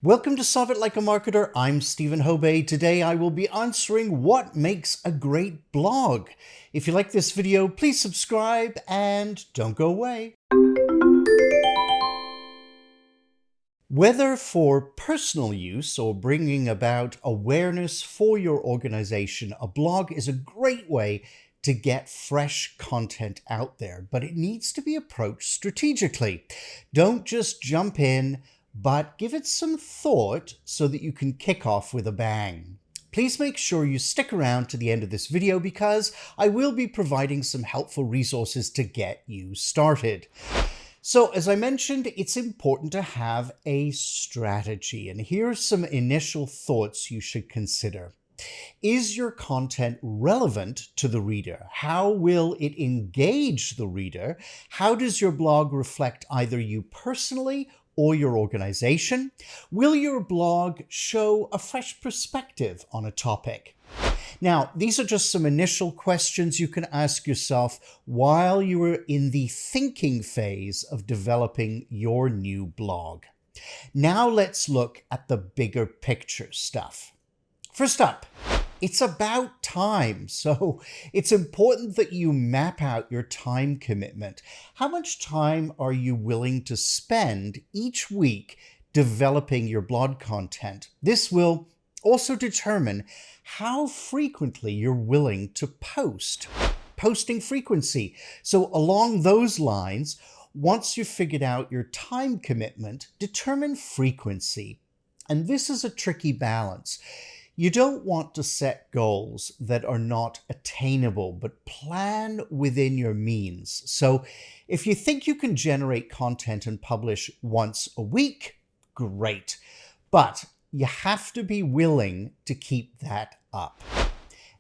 Welcome to Solve It Like a Marketer. I'm Stephen Hobey. Today I will be answering what makes a great blog. If you like this video, please subscribe and don't go away. Whether for personal use or bringing about awareness for your organization, a blog is a great way to get fresh content out there, but it needs to be approached strategically. Don't just jump in, but give it some thought so that you can kick off with a bang. Please make sure you stick around to the end of this video because I will be providing some helpful resources to get you started. So as I mentioned, it's important to have a strategy, and here are some initial thoughts you should consider. Is your content relevant to the reader? How will it engage the reader? How does your blog reflect either you personally or your organization? Will your blog show a fresh perspective on a topic? Now, these are just some initial questions you can ask yourself while you are in the thinking phase of developing your new blog. Now let's look at the bigger picture stuff. First up, it's about time. So it's important that you map out your time commitment. How much time are you willing to spend each week developing your blog content? This will also determine how frequently you're willing to post. Posting frequency. So along those lines, once you've figured out your time commitment, determine frequency. And this is a tricky balance. You don't want to set goals that are not attainable, but plan within your means. So if you think you can generate content and publish once a week, great. But you have to be willing to keep that up.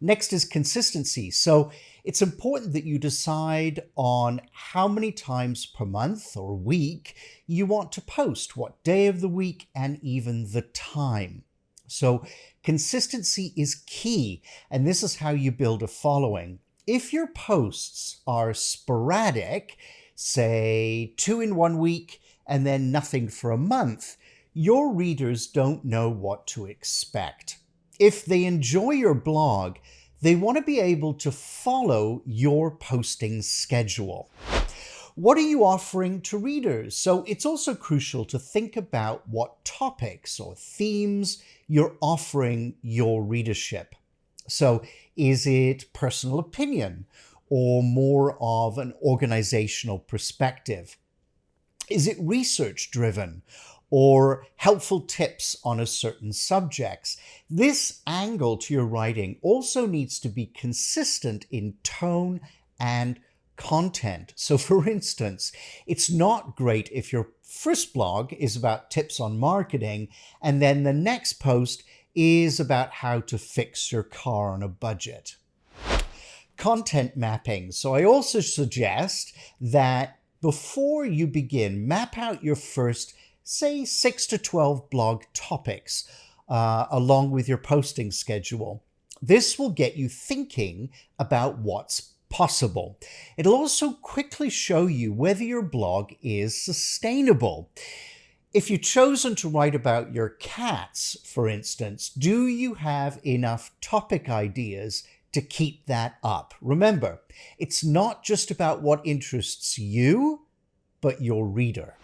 Next is consistency. So it's important that you decide on how many times per month or week you want to post, what day of the week, and even the time. So consistency is key, and this is how you build a following. If your posts are sporadic, say 2 in 1 week and then nothing for a month, your readers don't know what to expect. If they enjoy your blog, they want to be able to follow your posting schedule. What are you offering to readers? So it's also crucial to think about what topics or themes you're offering your readership. So is it personal opinion or more of an organizational perspective? Is it research driven or helpful tips on a certain subjects? This angle to your writing also needs to be consistent in tone and content. So for instance, it's not great if your first blog is about tips on marketing and then the next post is about how to fix your car on a budget. Content mapping. So I also suggest that before you begin, map out your first, say, 6 to 12 blog topics along with your posting schedule. This will get you thinking about what's possible. It'll also quickly show you whether your blog is sustainable. If you've chosen to write about your cats, for instance, do you have enough topic ideas to keep that up? Remember, it's not just about what interests you, but your reader.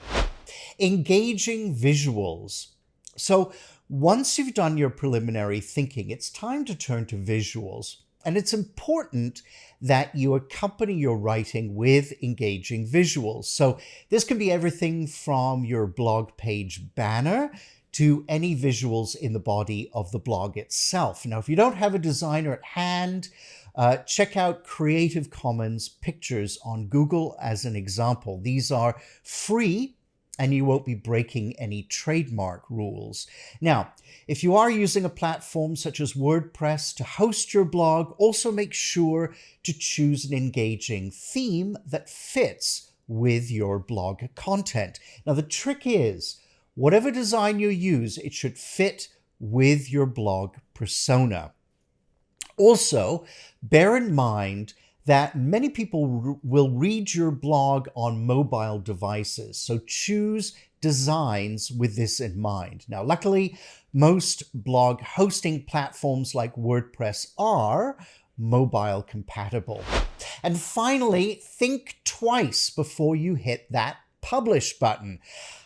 Engaging visuals. So once you've done your preliminary thinking, it's time to turn to visuals. And it's important that you accompany your writing with engaging visuals. So this can be everything from your blog page banner to any visuals in the body of the blog itself. Now, if you don't have a designer at hand, check out Creative Commons pictures on Google as an example. These are free and you won't be breaking any trademark rules. Now, if you are using a platform such as WordPress to host your blog, also make sure to choose an engaging theme that fits with your blog content. Now, the trick is, whatever design you use, it should fit with your blog persona. Also, bear in mind that many people will read your blog on mobile devices, so choose designs with this in mind. Now, luckily, most blog hosting platforms like WordPress are mobile compatible. And finally, think twice before you hit that publish button.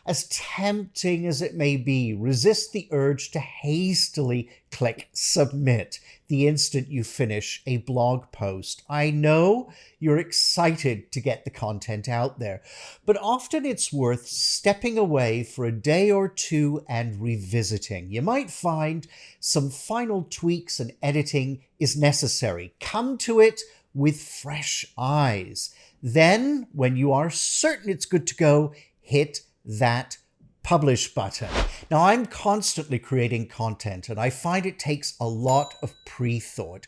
As tempting as it may be, resist the urge to hastily click submit the instant you finish a blog post. I know you're excited to get the content out there, but often it's worth stepping away for a day or two and revisiting. You might find some final tweaks and editing is necessary. Come to it with fresh eyes. Then, when you are certain it's good to go, hit that publish button. Now, I'm constantly creating content, and I find it takes a lot of pre-thought.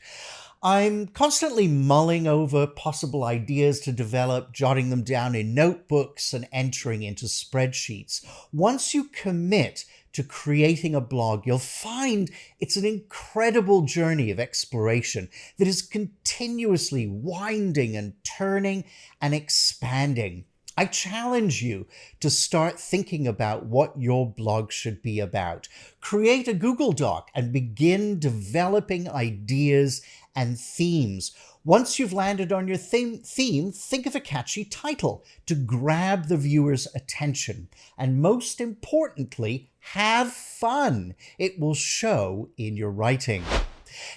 I'm constantly mulling over possible ideas to develop, jotting them down in notebooks and entering into spreadsheets. Once you commit to creating a blog, you'll find it's an incredible journey of exploration that is continuously winding and turning and expanding. I challenge you to start thinking about what your blog should be about. Create a Google Doc and begin developing ideas and themes. Once you've landed on your theme, think of a catchy title to grab the viewer's attention. And most importantly, have fun. It will show in your writing.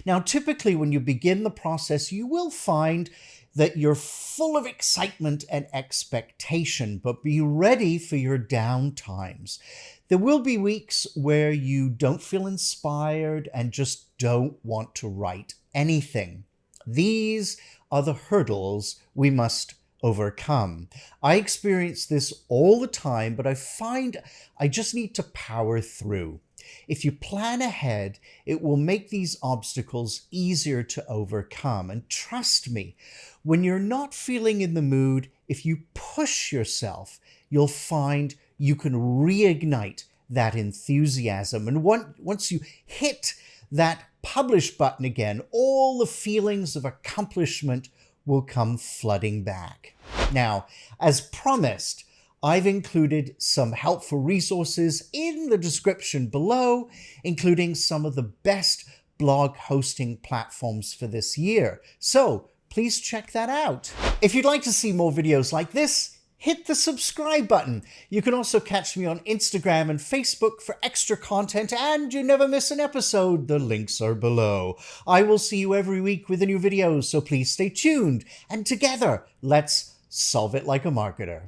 Now, typically when you begin the process, you will find that you're full of excitement and expectation, but be ready for your downtimes. There will be weeks where you don't feel inspired and just don't want to write anything. These are the hurdles we must overcome. I experience this all the time, but I find I just need to power through. If you plan ahead, it will make these obstacles easier to overcome. And trust me, when you're not feeling in the mood, if you push yourself, you'll find you can reignite that enthusiasm. And once you hit that publish button again, all the feelings of accomplishment will come flooding back. Now, as promised, I've included some helpful resources in the description below, including some of the best blog hosting platforms for this year. So please check that out. If you'd like to see more videos like this, hit the subscribe button. You can also catch me on Instagram and Facebook for extra content, and you never miss an episode. The links are below. I will see you every week with a new video, so please stay tuned. And together, let's solve it like a marketer.